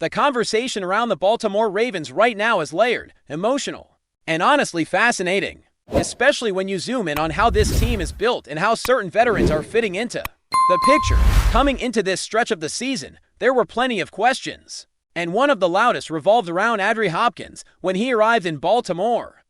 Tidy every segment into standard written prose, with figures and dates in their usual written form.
The conversation around the Baltimore Ravens right now is layered, emotional, and honestly fascinating, especially when you zoom in on how this team is built and how certain veterans are fitting into the picture. Coming into this stretch of the season, there were plenty of questions, and one of the loudest revolved around DeAndre Hopkins when he arrived in Baltimore.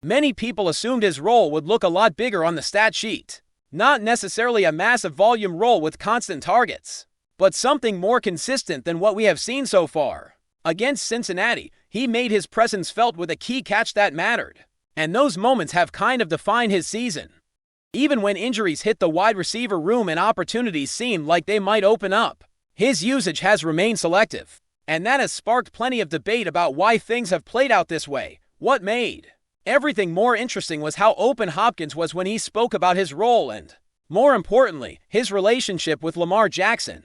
Many people assumed his role would look a lot bigger on the stat sheet, not necessarily a massive volume role with constant targets, but something more consistent than what we have seen so far. Against Cincinnati, he made his presence felt with a key catch that mattered, and those moments have kind of defined his season. Even when injuries hit the wide receiver room and opportunities seemed like they might open up, his usage has remained selective, and that has sparked plenty of debate about why things have played out this way. What made everything more interesting was how open Hopkins was when he spoke about his role and, more importantly, his relationship with Lamar Jackson.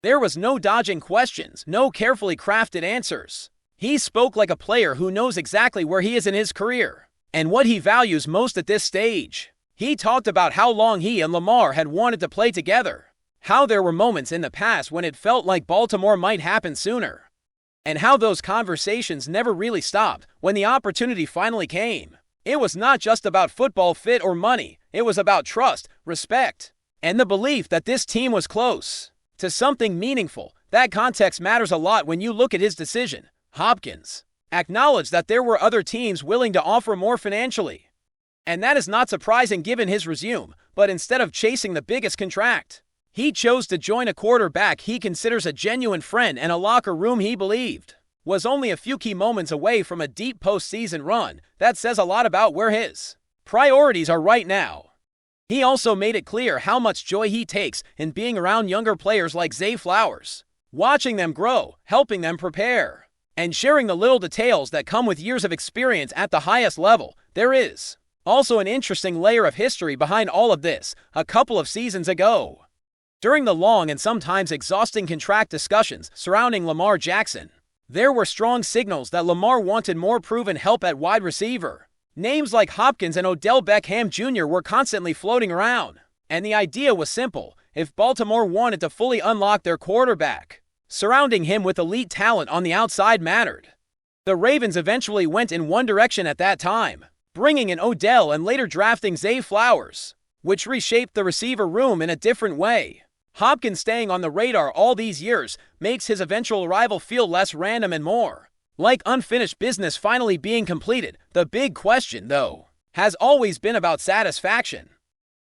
There was no dodging questions, no carefully crafted answers. He spoke like a player who knows exactly where he is in his career and what he values most at this stage. He talked about how long he and Lamar had wanted to play together, how there were moments in the past when it felt like Baltimore might happen sooner, and how those conversations never really stopped when the opportunity finally came. It was not just about football fit or money, it was about trust, respect, and the belief that this team was close to something meaningful. That context matters a lot when you look at his decision. Hopkins acknowledged that there were other teams willing to offer more financially, and that is not surprising given his resume, but instead of chasing the biggest contract, he chose to join a quarterback he considers a genuine friend and a locker room he believed was only a few key moments away from a deep postseason run. That says a lot about where his priorities are right now. He also made it clear how much joy he takes in being around younger players like Zay Flowers, watching them grow, helping them prepare, and sharing the little details that come with years of experience at the highest level. There is also an interesting layer of history behind all of this. A couple of seasons ago, during the long and sometimes exhausting contract discussions surrounding Lamar Jackson, there were strong signals that Lamar wanted more proven help at wide receiver. Names like Hopkins and Odell Beckham Jr. were constantly floating around, and the idea was simple. If Baltimore wanted to fully unlock their quarterback, surrounding him with elite talent on the outside mattered. The Ravens eventually went in one direction at that time, bringing in Odell and later drafting Zay Flowers, which reshaped the receiver room in a different way. Hopkins staying on the radar all these years makes his eventual arrival feel less random and more like unfinished business finally being completed. The big question, though, has always been about satisfaction.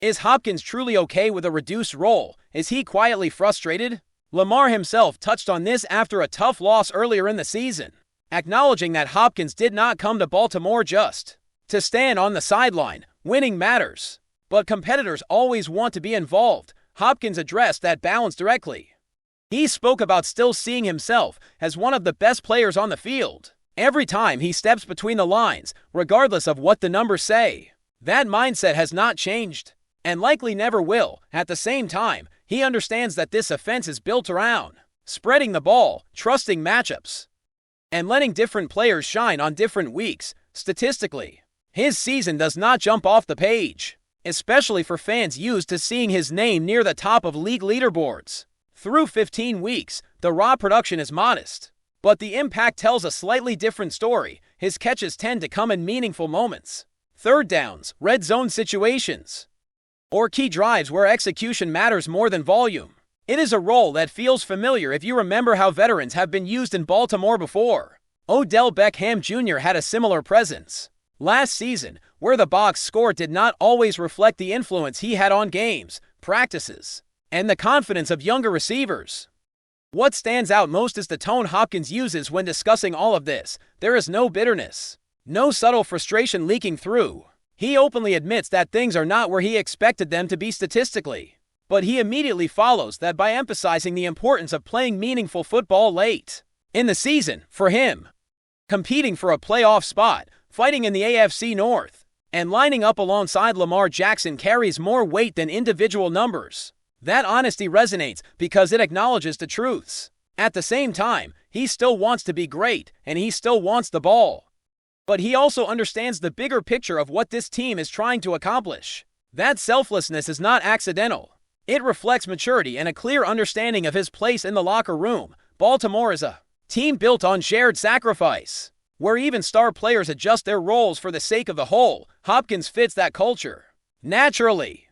Is Hopkins truly okay with a reduced role? Is he quietly frustrated? Lamar himself touched on this after a tough loss earlier in the season, acknowledging that Hopkins did not come to Baltimore just to stand on the sideline. Winning matters, but competitors always want to be involved. Hopkins addressed that balance directly. He spoke about still seeing himself as one of the best players on the field every time he steps between the lines, regardless of what the numbers say. That mindset has not changed, and likely never will. At the same time, he understands that this offense is built around spreading the ball, trusting matchups, and letting different players shine on different weeks. Statistically, his season does not jump off the page, especially for fans used to seeing his name near the top of league leaderboards. Through 15 weeks, the raw production is modest, but the impact tells a slightly different story. His catches tend to come in meaningful moments, third downs, red zone situations, or key drives where execution matters more than volume. It is a role that feels familiar if you remember how veterans have been used in Baltimore before. Odell Beckham Jr. had a similar presence last season, where the box score did not always reflect the influence he had on games, practices, and the confidence of younger receivers. What stands out most is the tone Hopkins uses when discussing all of this. There is no bitterness, no subtle frustration leaking through. He openly admits that things are not where he expected them to be statistically, but he immediately follows that by emphasizing the importance of playing meaningful football late in the season. For him, competing for a playoff spot, fighting in the AFC North, and lining up alongside Lamar Jackson carries more weight than individual numbers. That honesty resonates because it acknowledges the truths. At the same time, he still wants to be great, and he still wants the ball. But he also understands the bigger picture of what this team is trying to accomplish. That selflessness is not accidental. It reflects maturity and a clear understanding of his place in the locker room. Baltimore is a team built on shared sacrifice, where even star players adjust their roles for the sake of the whole. Hopkins fits that culture naturally.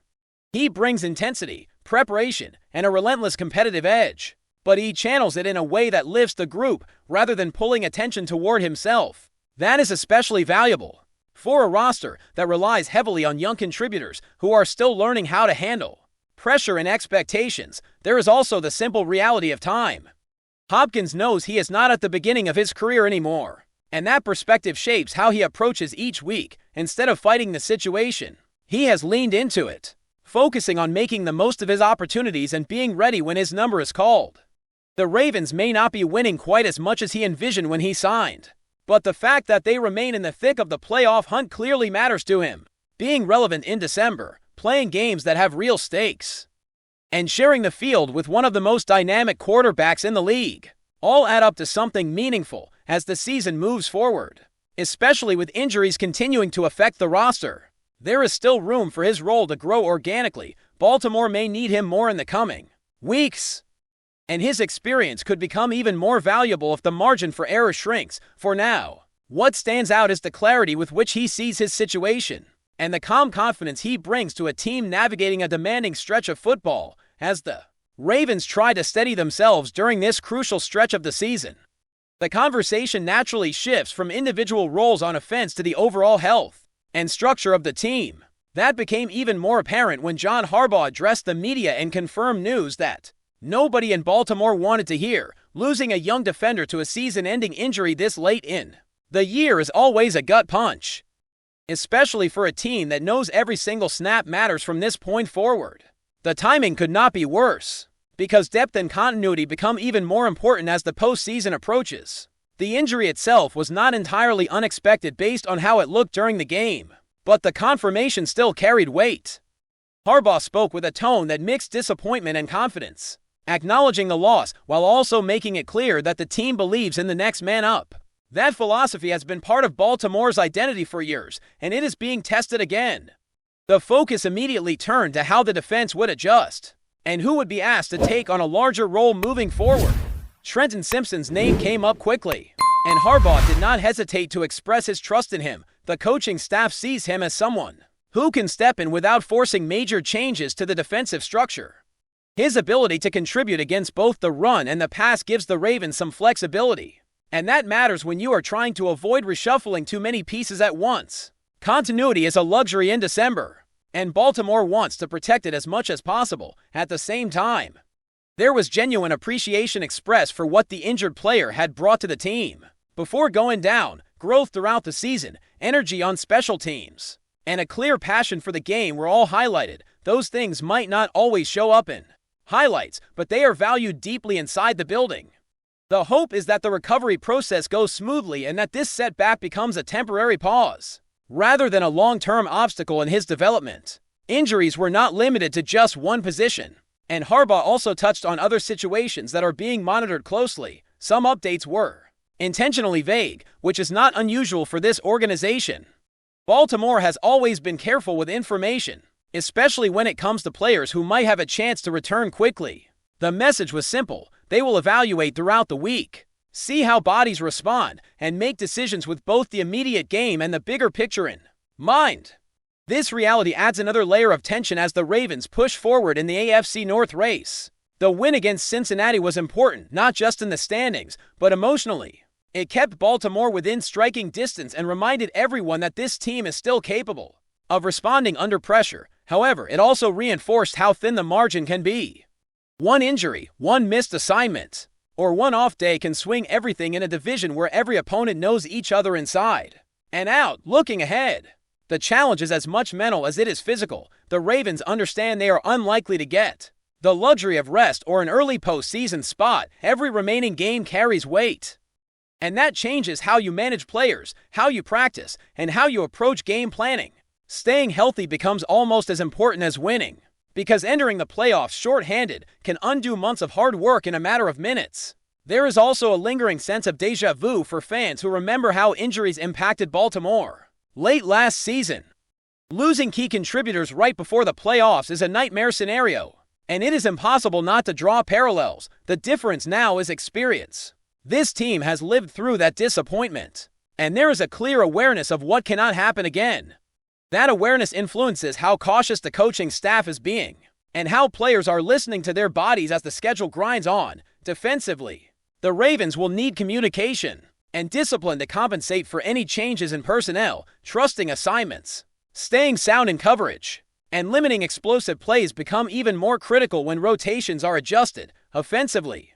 He brings intensity, preparation, and a relentless competitive edge, but he channels it in a way that lifts the group rather than pulling attention toward himself. That is especially valuable for a roster that relies heavily on young contributors who are still learning how to handle pressure and expectations. There is also the simple reality of time. Hopkins knows he is not at the beginning of his career anymore, and that perspective shapes how he approaches each week. Instead of fighting the situation, he has leaned into it, focusing on making the most of his opportunities and being ready when his number is called. The Ravens may not be winning quite as much as he envisioned when he signed, but the fact that they remain in the thick of the playoff hunt clearly matters to him. Being relevant in December, playing games that have real stakes, and sharing the field with one of the most dynamic quarterbacks in the league all add up to something meaningful as the season moves forward. Especially with injuries continuing to affect the roster, there is still room for his role to grow organically. Baltimore may need him more in the coming weeks, and his experience could become even more valuable if the margin for error shrinks. For now, what stands out is the clarity with which he sees his situation, and the calm confidence he brings to a team navigating a demanding stretch of football. As the Ravens try to steady themselves during this crucial stretch of the season, the conversation naturally shifts from individual roles on offense to the overall health and structure of the team. That became even more apparent when John Harbaugh addressed the media and confirmed news that nobody in Baltimore wanted to hear. Losing a young defender to a season-ending injury this late in the year is always a gut punch, especially for a team that knows every single snap matters from this point forward. The timing could not be worse, because depth and continuity become even more important as the postseason approaches. The injury itself was not entirely unexpected based on how it looked during the game, but the confirmation still carried weight. Harbaugh spoke with a tone that mixed disappointment and confidence, acknowledging the loss while also making it clear that the team believes in the next man up. That philosophy has been part of Baltimore's identity for years, and it is being tested again. The focus immediately turned to how the defense would adjust, and who would be asked to take on a larger role moving forward. Trenton Simpson's name came up quickly, and Harbaugh did not hesitate to express his trust in him. The coaching staff sees him as someone who can step in without forcing major changes to the defensive structure. His ability to contribute against both the run and the pass gives the Ravens some flexibility, and that matters when you are trying to avoid reshuffling too many pieces at once. Continuity is a luxury in December, and Baltimore wants to protect it as much as possible. At the same time, there was genuine appreciation expressed for what the injured player had brought to the team. Before going down, growth throughout the season, energy on special teams, and a clear passion for the game were all highlighted. Those things might not always show up in highlights, but they are valued deeply inside the building. The hope is that the recovery process goes smoothly and that this setback becomes a temporary pause, rather than a long-term obstacle in his development. Injuries were not limited to just one position, and Harbaugh also touched on other situations that are being monitored closely. Some updates were intentionally vague, which is not unusual for this organization. Baltimore has always been careful with information, especially when it comes to players who might have a chance to return quickly. The message was simple: they will evaluate throughout the week, see how bodies respond, and make decisions with both the immediate game and the bigger picture in mind. This reality adds another layer of tension as the Ravens push forward in the AFC North race. The win against Cincinnati was important, not just in the standings, but emotionally. It kept Baltimore within striking distance and reminded everyone that this team is still capable of responding under pressure. However, it also reinforced how thin the margin can be. One injury, one missed assignment, or one off day can swing everything in a division where every opponent knows each other inside and out. Looking ahead, the challenge is as much mental as it is physical. The Ravens understand they are unlikely to get the luxury of rest or an early postseason spot. Every remaining game carries weight, and that changes how you manage players, how you practice, and how you approach game planning. Staying healthy becomes almost as important as winning, because entering the playoffs short-handed can undo months of hard work in a matter of minutes. There is also a lingering sense of déjà vu for fans who remember how injuries impacted Baltimore late last season. Losing key contributors right before the playoffs is a nightmare scenario, and it is impossible not to draw parallels. The difference now is experience. This team has lived through that disappointment, and there is a clear awareness of what cannot happen again. That awareness influences how cautious the coaching staff is being, and how players are listening to their bodies as the schedule grinds on. Defensively, the Ravens will need communication and discipline to compensate for any changes in personnel, trusting assignments, staying sound in coverage, and limiting explosive plays become even more critical when rotations are adjusted. Offensively,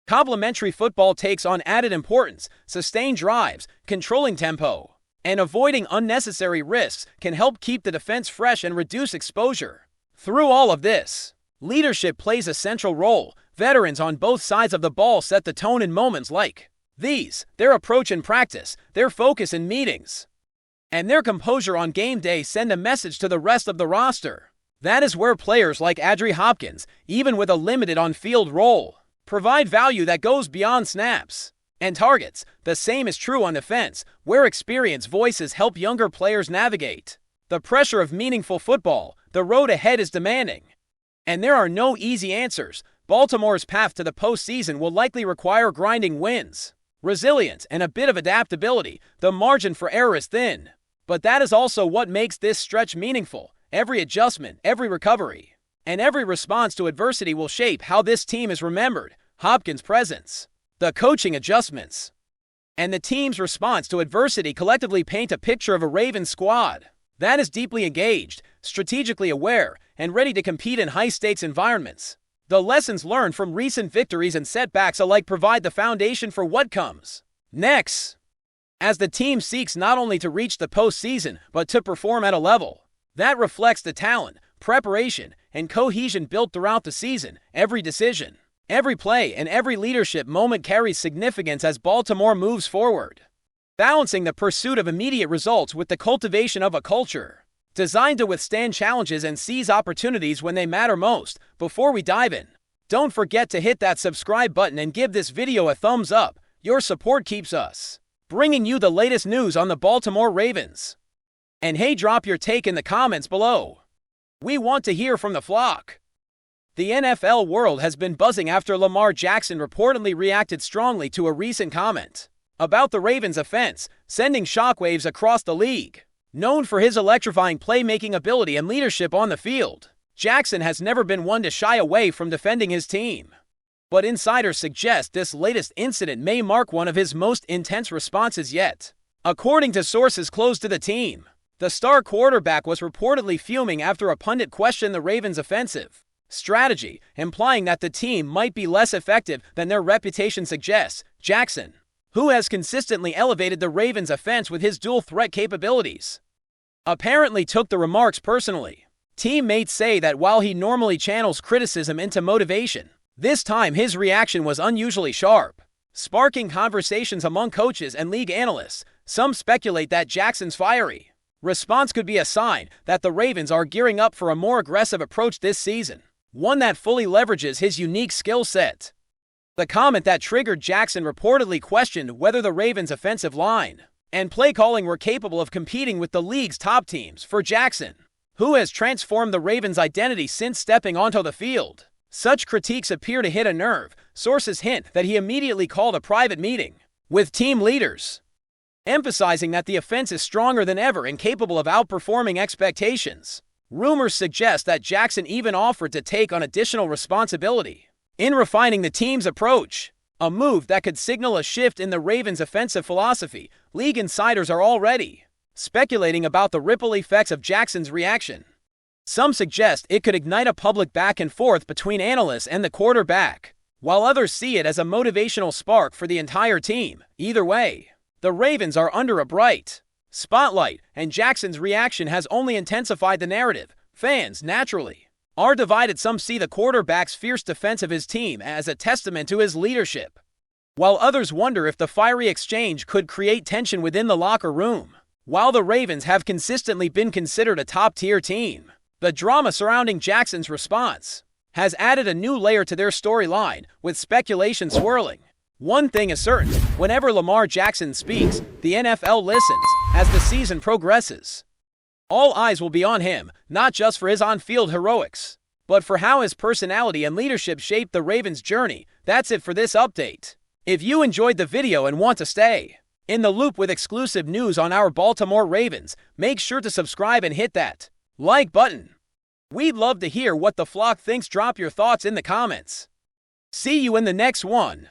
complementary football takes on added importance. Sustained drives, controlling tempo, and avoiding unnecessary risks can help keep the defense fresh and reduce exposure. Through all of this, leadership plays a central role. Veterans on both sides of the ball set the tone in moments like these. Their approach in practice, their focus in meetings, and their composure on game day send a message to the rest of the roster. That is where players like Adree Hopkins, even with a limited on-field role, provide value that goes beyond snaps and targets. The same is true on defense, where experienced voices help younger players navigate the pressure of meaningful football. The road ahead is demanding, and there are no easy answers. Baltimore's path to the postseason will likely require grinding wins, resilience, and a bit of adaptability. The margin for error is thin, but that is also what makes this stretch meaningful. Every adjustment, every recovery, and every response to adversity will shape how this team is remembered. Hopkins' presence, the coaching adjustments, and the team's response to adversity collectively paint a picture of a Ravens squad that is deeply engaged, strategically aware, and ready to compete in high-stakes environments. The lessons learned from recent victories and setbacks alike provide the foundation for what comes next, as the team seeks not only to reach the postseason, but to perform at a level that reflects the talent, preparation, and cohesion built throughout the season. Every decision, every play, and every leadership moment carries significance as Baltimore moves forward, balancing the pursuit of immediate results with the cultivation of a culture designed to withstand challenges and seize opportunities when they matter most. Before we dive in, don't forget to hit that subscribe button and give this video a thumbs up. Your support keeps us bringing you the latest news on the Baltimore Ravens. And hey, drop your take in the comments below. We want to hear from the flock. The NFL world has been buzzing after Lamar Jackson reportedly reacted strongly to a recent comment about the Ravens' offense, sending shockwaves across the league. Known for his electrifying playmaking ability and leadership on the field, Jackson has never been one to shy away from defending his team. But insiders suggest this latest incident may mark one of his most intense responses yet. According to sources close to the team, the star quarterback was reportedly fuming after a pundit questioned the Ravens' offensive strategy, implying that the team might be less effective than their reputation suggests. Jackson, who has consistently elevated the Ravens' offense with his dual-threat capabilities, apparently took the remarks personally. Teammates say that while he normally channels criticism into motivation, this time his reaction was unusually sharp, sparking conversations among coaches and league analysts. Some speculate that Jackson's fiery response could be a sign that the Ravens are gearing up for a more aggressive approach this season, one that fully leverages his unique skill set. The comment that triggered Jackson reportedly questioned whether the Ravens' offensive line and play calling were capable of competing with the league's top teams. For Jackson, who has transformed the Ravens' identity since stepping onto the field, such critiques appear to hit a nerve. Sources hint that he immediately called a private meeting with team leaders, emphasizing that the offense is stronger than ever and capable of outperforming expectations. Rumors suggest that Jackson even offered to take on additional responsibility in refining the team's approach, a move that could signal a shift in the Ravens' offensive philosophy. League insiders are already speculating about the ripple effects of Jackson's reaction. Some suggest it could ignite a public back and forth between analysts and the quarterback, while others see it as a motivational spark for the entire team. Either way, the Ravens are under a bright spotlight, and Jackson's reaction has only intensified the narrative. Fans, naturally, are divided. Some see the quarterback's fierce defense of his team as a testament to his leadership, while others wonder if the fiery exchange could create tension within the locker room. While the Ravens have consistently been considered a top-tier team, the drama surrounding Jackson's response has added a new layer to their storyline, with speculation swirling. One thing is certain: whenever Lamar Jackson speaks, the NFL listens. As the season progresses, all eyes will be on him, not just for his on-field heroics, but for how his personality and leadership shaped the Ravens' journey. That's it for this update. If you enjoyed the video and want to stay in the loop with exclusive news on our Baltimore Ravens, make sure to subscribe and hit that like button. We'd love to hear what the flock thinks. Drop your thoughts in the comments. See you in the next one.